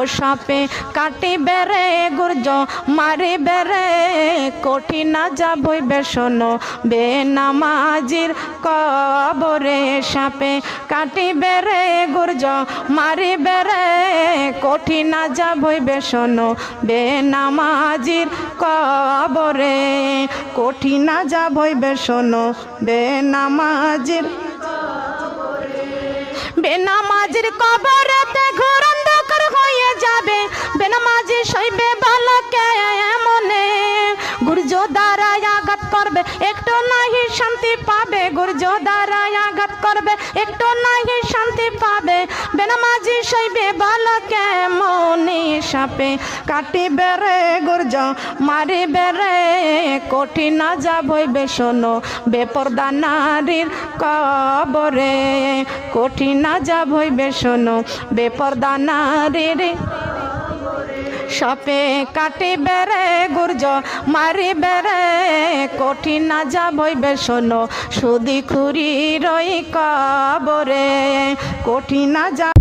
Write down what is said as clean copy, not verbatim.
সাপে কাটিবে রে গুর্জ মারিবে রে কঠিন আযাব হইবে শোনো বেনামাজির কবরে সাপে কাটিবে রে গুর্জ মারিবে রে কঠিন আযাব হইবে শোনো বেনামাজির কবরে কঠিন আযাব হইবে শোনো বেনামাজির বেনামাজির কবরেতে ঘোর অন্ধকার হয়ে যাবে বেনামাজি সইবে ভালো কেমনে গুর্জ দ্বারা আঘাত করবে একটু নাহি শান্তি পাবে গুর্জ দ্বারা আঘাত করবে একটু নাহি শান্তি পাবে বেনামাজি সইবে ভালো কেমনে সাপে কাটিবে রে গুর্জ মারিবে রে কঠিন আযাব হইবে শোনো বেপরদা নারীর কবরে কঠিন আযাব হইবে শোনো বেপরদা নারীর সাপে কাটিবে রে গুর্জ মারিবে রে কঠিন আযাব হইবে শোনো সুদি খুরির ওই কবরে কঠিন আযাব